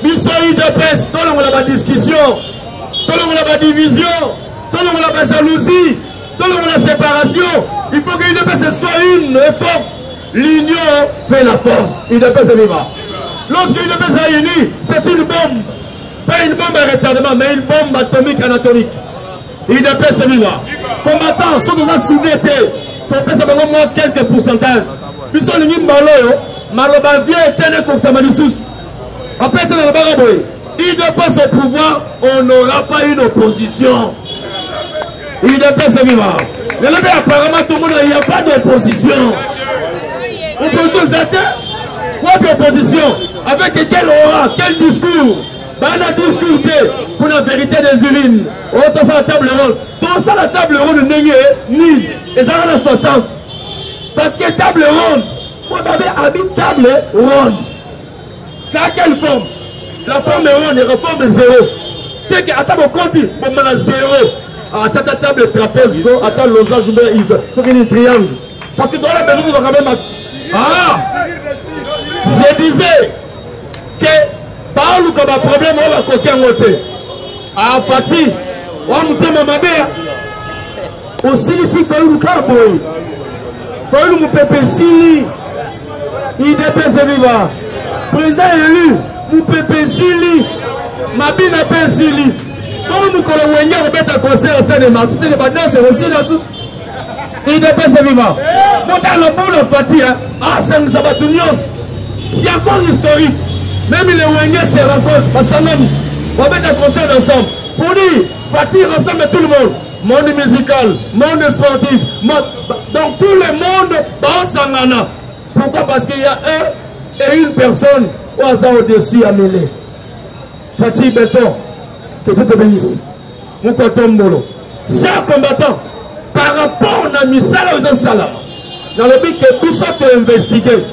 Biso UDPS, tout le monde a discussion, tout le monde a division, tout le monde a jalousie, tout le monde a séparation. Il faut que l'UDPS soit une et forte. L'union fait la force. UDPS est vivant. Lorsque l'UDPS est réunie, c'est une bombe. Pas une bombe à retardement, mais une bombe atomique anatomique. UDPS est vivant. Combattants sont dans un soudété. UDPS a au moins quelques pourcentages. Puis sont les Mbalo, Maloba vient et tient comme ça, Malissous. Après, c'est le baraboy. UDPS au pouvoir, on n'aura pas une opposition. UDPS est vivant. Mais là, apparemment, tout le monde, il n'y a pas d'opposition. Opposition, c'est quoi d'opposition? Avec quel aura, quel discours? Un discours pour la vérité des urines. On a la table ronde. Tout ça, la table ronde n'est ni. Et ça, on a 60. Parce que table ronde, on habite table ronde. C'est à quelle forme? La forme est ronde, la forme est zéro. C'est qu'à table continue, on a zéro. À ta table trapèze, à ta lozage, c'est un triangle. Parce que dans la maison, nous avons quand même. Ah! Je disais que par où comme un problème, on va côté en côté. Ah, Fatih, on va monter ma mère. Aussi, ici, il faut nous caboyer. Il faut nous pépé Sili. IDPS est vivant. Président élu, nous pépé Sili. Ma bille n'a pas Sili. Quand nous colons, on va mettre un concert au stade de Martin, c'est pas danse, c'est aussi la souffle. IDPS est vivant. Mon temps, le bon Fatih, ah, c'est un sabatunios. C'est encore historique. Même les Wengers se rencontrent. Parce que on va mettre un concert ensemble. Pour dire, Fatih rassemble tout le monde. Monde musical, monde sportif. Donc tout le monde dans Sangana. Pourquoi? Parce qu'il y a un et une personne au hasard au-dessus à mêler. Fatih Béton, que Dieu te bénisse. Moukotombolo. Chers combattants, par rapport à Misala aux Salam, dans le but que Bissot a investigué,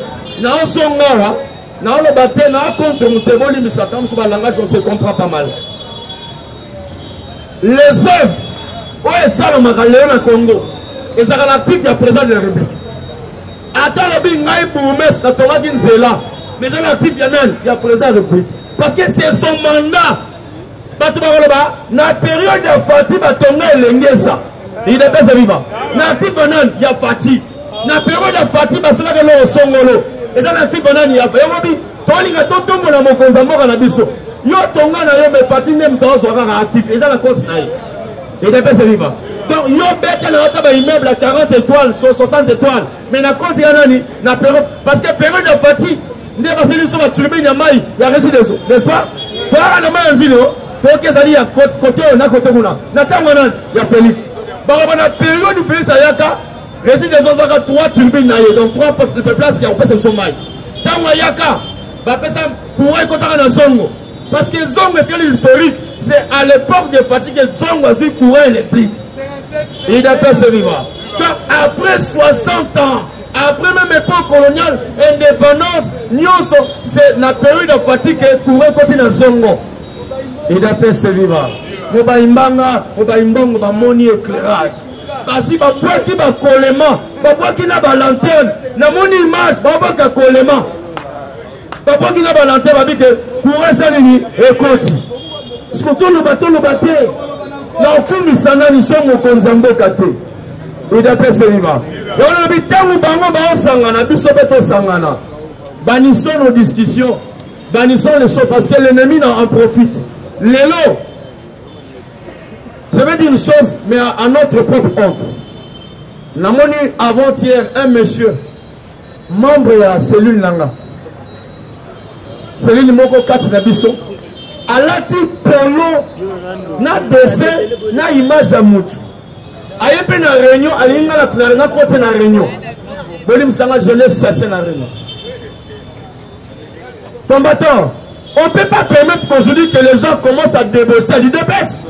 dans son ngara, dans le bâtiment, dans contre Mouteboli, Misatan, sur le langage, on se comprend pas mal. Les œuvres, où est Salam au Congo, et ça a l'actif, il y a président de la République. Attends, le but, Naï Boumès, dans ton Adin Zéla, mais dans l'actif, il y a président de la République. Parce que c'est son mandat. Dans la période de Fatih, il y a ça. Il est bien vivant. Natif Banan, il y a Fatih. Dans la période de Fatih, il y a le Songolo. Et ça, Natif Banan, il y a fait. Il y a tout le monde dans mon consamble à la biso. Il y a tout le monde dans Fatih, même dans son actif. Et ça, la cause, il est bien vivant. Donc, il y a un immeuble à 40 étoiles, 60 étoiles. Mais dans compte, il y a une période. Parce que la période de Fatih, il y a une turbine, il y a résidence. N'est-ce pas? Toi, il y a il y a côté, il y a Félix. Dans la période où Félix Ayaka, résidence de 3 turbines, donc 3 places, il y a un peu de chômage. Dans Ayaka, il y a un Zongo. Parce que Zongo est historique. C'est à l'époque de Fatih que Zongo a vu courant électrique. Il n'a pas ce vivant. Donc après 60 ans, après même époque coloniale, indépendance, c'est la période de Fatih que courant continue à Zongo. Il n'a pas ce vivant. Mobaïmbanga, Mobaïmbongo, Moni éclairage. Parce que Babouaki va colément, Babouaki n'a pas lanterne, n'a mon image, Babouaki a colément. Babouaki n'a pas lanterne, Babouaki courant Salini et Koti. Parce que tout le bateau, n'a aucun misana, nous sommes au Konzambo Kate. Il n'a pas ce vivant. Et on a dit, tant que Bango va au Sangana, Bissobeto Sangana. Bannissons nos discussions, bannissons les choses parce que l'ennemi en profite. Lélo. Je vais dire une chose, mais à notre propre honte. Nous avons eu avant-hier un monsieur, membre de la cellule Nanga. Cellule Moko 4 Nabiso. À l'ati polo, na dessin, na image à moutou. A yé na réunion, à l'inga na côté na réunion. Bolim Sanga, je l'ai chassé na réunion. Combattant, on ne peut pas permettre qu'aujourd'hui que les gens commencent à débaucher à l'UDPS.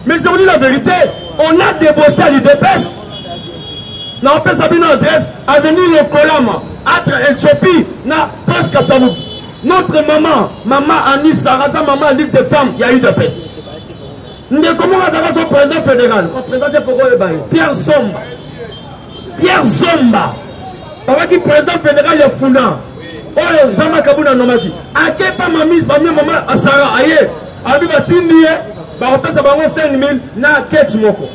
Mais je vous dis la vérité, on a débauché à l'UDPS. On peut savoir une adresse, avenue Yokolama, entre Ethiopie, presque à Savou. Notre maman Annie Sarasa, maman en Ligue des femmes, il y a eu UDPS. Comment on a son président fédéral, Pierre Zomba. On va dire président fédéral, il est Founa. oyo Jean-Marc Kabuna nomaki ake pas mamise ba maman asara aye abi batindi ba repesa bango 5000 na ketch moko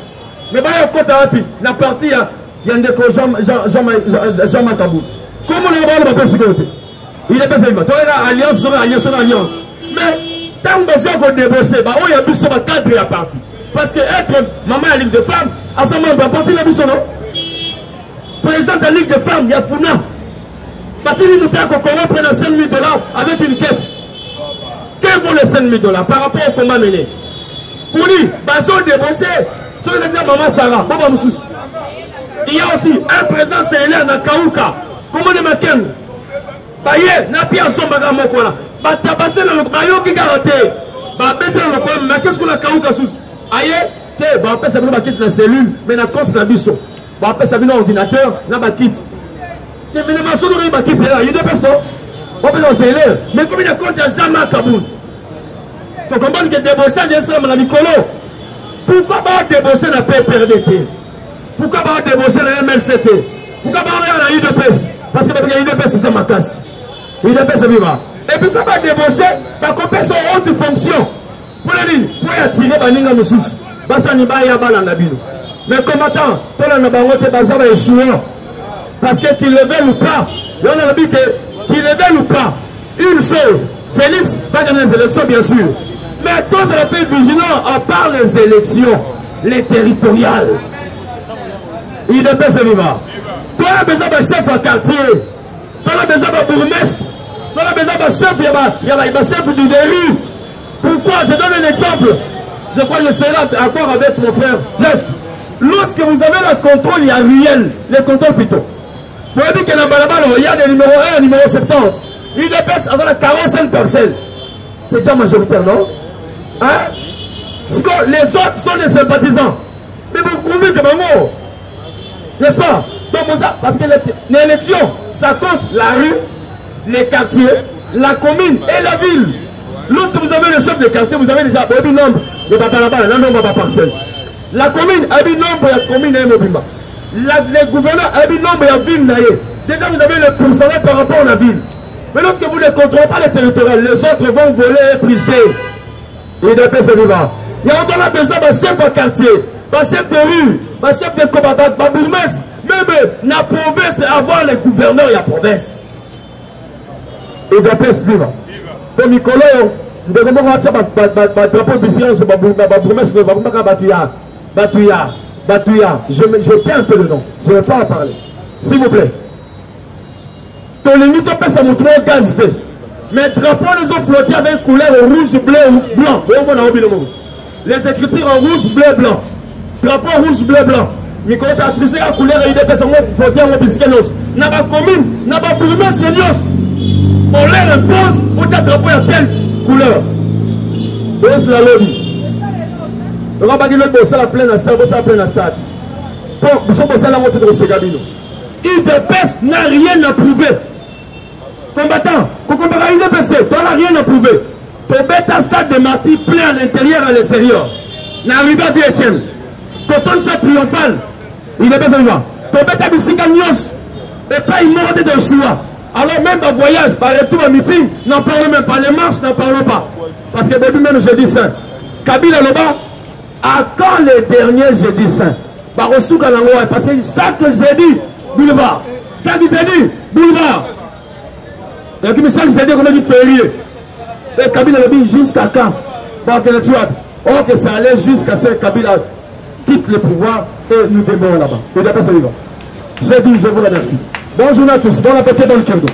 mais ba yo kota wapi na partie ya ndeko Jean-Marc Kabuna comment le ba ba sécurité il est pas toi la alliance sur alliance mais tant besoin qu'on débosser ba oyo biso ba cadre ya parti parce que être maman à la Ligue de femmes à ce moment va porter la biso non président de la Ligue de femmes il y a Funa Batili nous t'a qu'on prenne 5 000 $ avec une quête. Que vaut les 5 000 $ par rapport au combat mené? Pour lui, Basso débauché, sur les exemples Maman Sarah, Baba Moussous. Il y a aussi un président CLR dans Kaouka. Comment de Maken? Baye, n'a pas son bagage Mokola. Batabassé le Bayo qui garanté. Babette le Mokola, mais qu'est-ce qu'on a Kaouka sous? Aïe, te, bah, après ça vient dans la cellule, mais la compte la biso. Bah, après ça vient dans l'ordinateur, là, bah, quitte. Mais les maçons de l'Iba quitte, il y a des personnes. On peut lancer l'air. Mais comme il a compte à Jean-Marc Kabuna. Donc, on parle que débauchage, j'ai ça, mon Nicolo. Pourquoi pas débaucher la PPRDT? Pourquoi pas débaucher la MLCT? Pourquoi pas la UDPS? Parce que la UDPS, c'est ça ma casse. UDPS, c'est vivant. Et puis ça va débaucher, va couper son haute fonction. Pour la ligne, pour attirer Baninga Moussous. Bassani Baya Balandabino. Mais combattant, tout le monde est basé sur échouant. Parce que qu'il le veuille ou pas, et on a dit que qu'il le veuille ou pas, une chose, Félix va gagner les élections bien sûr. Mais tous les pays vigilants, à part les élections, les territoriales. Il dépêche ce vivant. Toi, tu as besoin d'un chef à quartier. Toi, tu as besoin d'un bourgmestre. Toi, tu as besoin d'un chef, il y a un chef du dérive. Pourquoi? Je donne un exemple. Je crois que je serai d'accord avec mon frère Jeff. Lorsque vous avez le contrôle, il y a réel. Le contrôle plutôt. Vous avez dit que il y a des numéros 1 et numéro 70. Il dépasse à 45 parcelles. C'est déjà majoritaire, non? Hein? Parce que les autres sont des sympathisants. Mais vous convenez que maman, n'est-ce pas? Donc, ça, parce que l'élection, ça compte la rue, les quartiers, la commune et la ville. Lorsque vous avez le chef de quartier, vous avez déjà un nombre de babalaba, un nombre de parcelles. La commune a un nombre de communes et mobimba. Les gouverneurs a un nombre de villes. Déjà, vous avez le pourcentage par rapport à la ville. Mais lorsque vous ne contrôlez pas les territoriales, les autres vont voler et tricher. Il dépêche ce vivant. Il y a encore besoin d'un chef de quartier, d'un chef de rue, d'un chef de combat, d'un bourgmestre. Même la province, avoir les gouverneurs, il y a province. Il dépêche vivant. Donc, Nicolas, nous devons voir ça, drapeau de silence, bourgmestre, Batouya. Je tais un peu le nom. Je ne vais pas en parler. S'il vous plaît. Mais drapeau nous ont flotté avec couleur rouge, bleu ou blanc. Les écritures en rouge, bleu, blanc. Drapeau rouge, bleu, blanc. Nicolas a triché la couleur et il est flotté en bisquenos. N'a pas commune, n'a pas bourgmestre, on leur impose, on dit drapeau à telle couleur. C'est la lobby. On va pas dire que c'est la pleine stade, c'est la pleine stade. Pour la montée de ce gabino. UDPS n'a rien à prouver. Combattant, quand on parle UDPS, tu n'as rien à prouver. Pour mettre un stade de martyrs plein à l'intérieur et à l'extérieur. N'arrive à 10e. Quand on s'est triomphal, UDPS vivant. Pour mettre un bicycle Nios, et pas une mort de choix. Alors même en voyage, par retour à meeting, n'en parlons même pas. Les marches, n'en parlons pas. Parce que depuis même jeudi saint, Kabila Loba, à quand les derniers jeudi saint? Parce que chaque jeudi, boulevard. Chaque jeudi, boulevard. Et puis chaque jeudi, on a dit férié. Et Kabila Loba, jusqu'à quand? Or que ça allait jusqu'à ce que Kabila quitte le pouvoir et nous démarrons là-bas. Et d'après ça, vivant. J'ai dit, je vous remercie. Bonjour à tous, bon appétit, bonne kendo.